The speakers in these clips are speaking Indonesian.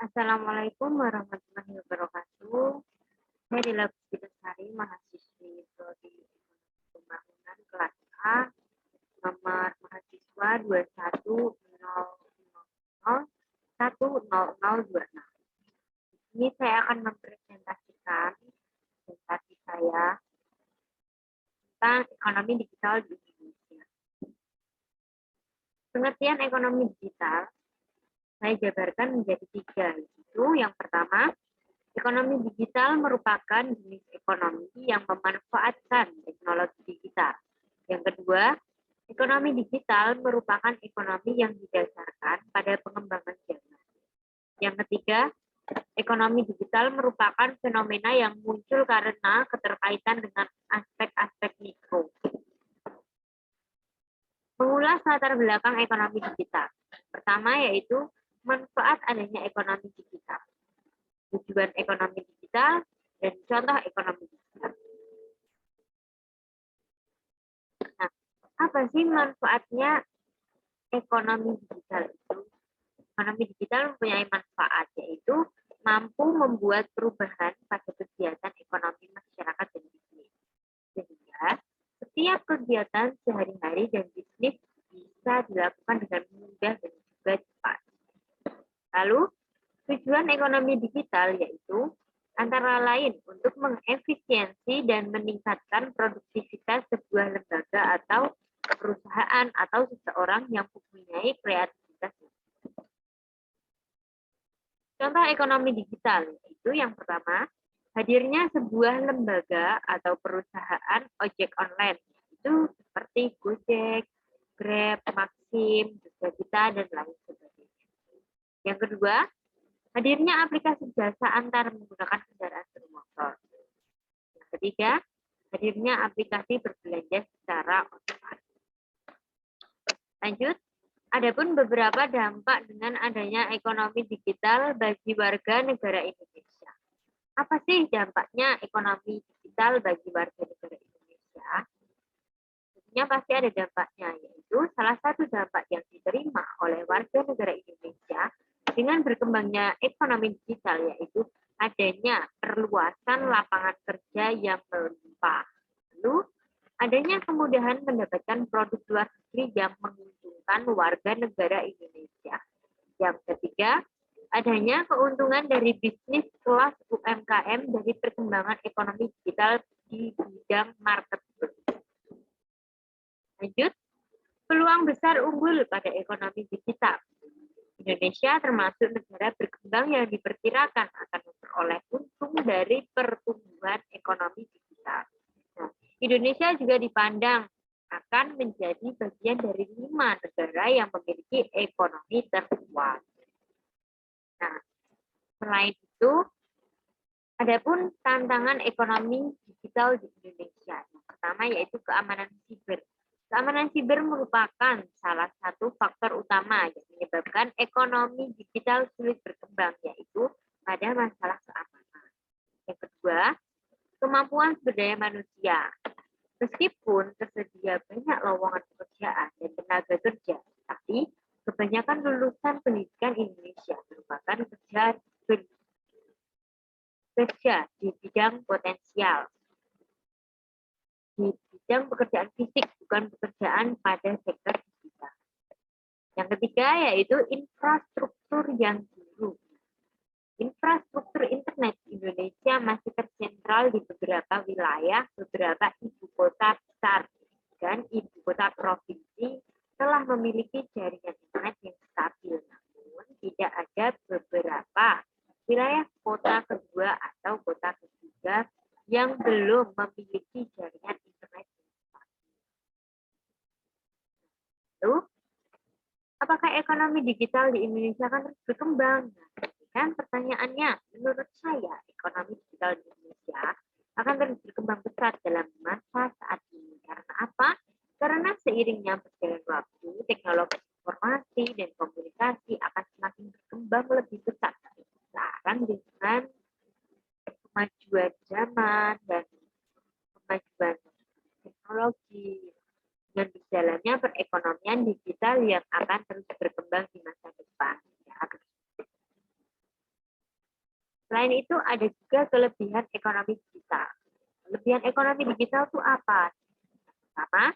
Assalamualaikum warahmatullahi wabarakatuh. Saya Dila Puspitasari, mahasiswi Prodi Pembangunan kelas A, nomor mahasiswa 21001026. Ini saya akan mempresentasikan presentasi saya tentang ekonomi digital di Indonesia. Pengertian ekonomi digital saya jabarkan menjadi 3, yaitu yang pertama, ekonomi digital merupakan jenis ekonomi yang memanfaatkan teknologi digital. Yang kedua, ekonomi digital merupakan ekonomi yang didasarkan pada pengembangan zaman. Yang ketiga, ekonomi digital merupakan fenomena yang muncul karena keterkaitan dengan aspek-aspek mikro. Mengulas latar belakang ekonomi digital. Pertama yaitu manfaat adanya ekonomi digital, tujuan ekonomi digital, dan contoh ekonomi digital. Nah, apa sih manfaatnya ekonomi digital itu? Ekonomi digital mempunyai manfaat, yaitu mampu membuat perubahan pada kegiatan ekonomi masyarakat dan bisnis. Sehingga setiap kegiatan sehari-hari dan bisnis bisa dilakukan dengan mudah dan juga cepat. Lalu, tujuan ekonomi digital yaitu antara lain untuk mengefisiensi dan meningkatkan produktivitas sebuah lembaga atau perusahaan atau seseorang yang mempunyai kreativitas. Contoh ekonomi digital yaitu yang pertama, hadirnya sebuah lembaga atau perusahaan ojek online, itu seperti Gojek, Grab, Maxim, Jasa, dan lain sebagainya. Yang kedua, hadirnya aplikasi jasa antar menggunakan kendaraan bermotor. Yang ketiga, hadirnya aplikasi berbelanja secara online. Lanjut, adapun beberapa dampak dengan adanya ekonomi digital bagi warga negara Indonesia. Apa sih dampaknya ekonomi digital bagi warga negara Indonesia? Tentunya pasti ada dampaknya, yaitu salah satu dampak yang diterima oleh warga negara Indonesia dengan berkembangnya ekonomi digital yaitu adanya perluasan lapangan kerja yang melimpah. Lalu, adanya kemudahan mendapatkan produk luar negeri yang menguntungkan warga negara Indonesia. Yang ketiga, adanya keuntungan dari bisnis kelas UMKM dari perkembangan ekonomi digital di bidang marketplace. Lanjut, peluang besar unggul pada ekonomi digital. Indonesia termasuk negara berkembang yang diperkirakan akan memperoleh untung dari pertumbuhan ekonomi digital. Nah, Indonesia juga dipandang akan menjadi bagian dari 5 negara yang memiliki ekonomi terkuat. Nah, selain itu, adapun tantangan ekonomi digital di Indonesia. Yang pertama yaitu keamanan siber. Keamanan siber merupakan salah satu faktor utama yang menyebabkan ekonomi digital sulit berkembang, yaitu pada masalah keamanan. Yang kedua, kemampuan sumber daya manusia. Meskipun tersedia banyak lowongan pekerjaan dan tenaga kerja, tapi kebanyakan lulusan pendidikan Indonesia merupakan kerja di bidang potensial, di bidang pekerjaan fisik, bukan pekerjaan pada sektor digital. Yang ketiga yaitu infrastruktur yang buruk. Infrastruktur internet di Indonesia masih tersentral di beberapa wilayah, beberapa ibu kota besar, dan ibu kota provinsi telah memiliki jaringan internet yang stabil, namun tidak ada beberapa wilayah kota kedua atau kota ketiga yang belum memiliki jaringan internet yang stabil. Lalu, apakah ekonomi digital di Indonesia akan terus berkembang? Dan pertanyaannya, menurut saya, ekonomi digital di Indonesia akan terus berkembang pesat dalam masa saat ini. Karena apa? Karena seiringnya berjalan waktu, teknologi informasi dan komunikasi akan semakin berkembang lebih pesat. Sekarang dengan kemajuan zaman dan kemajuan teknologi, dengan berjalannya perekonomian digital yang akan terus berkembang di masa depan. Selain itu ada juga kelebihan ekonomi digital. Kelebihan ekonomi digital itu apa? Pertama,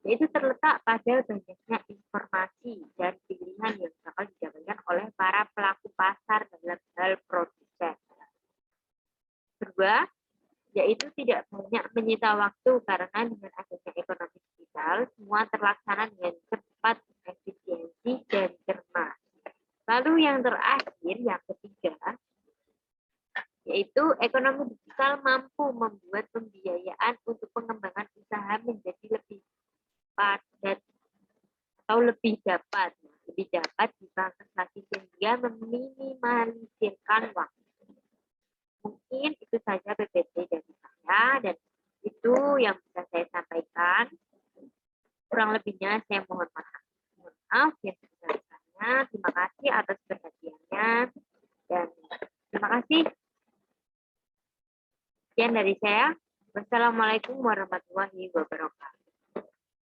yaitu terletak pada banyaknya informasi dan pilihan yang bakal didapatkan oleh para pelaku pasar dalam hal produsen. Kedua, yaitu tidak banyak menyita waktu karena dengan adanya ekonomi digital, semua terlaksana dengan cepat, efisiensi, dan cermat. Lalu yang terakhir, yang ketiga, yaitu ekonomi digital mampu membuat pembiayaan untuk pengembangan usaha menjadi lebih padat atau lebih dapat dibangun sehingga meminimalisirkan waktu. Mungkin itu saja PPT dari saya dan itu yang bisa saya sampaikan. Kurang lebihnya saya mohon maaf. Yang sebesar-besarnya. Terima kasih atas perhatiannya dan terima kasih. Sekian dari saya. Wassalamualaikum warahmatullahi wabarakatuh.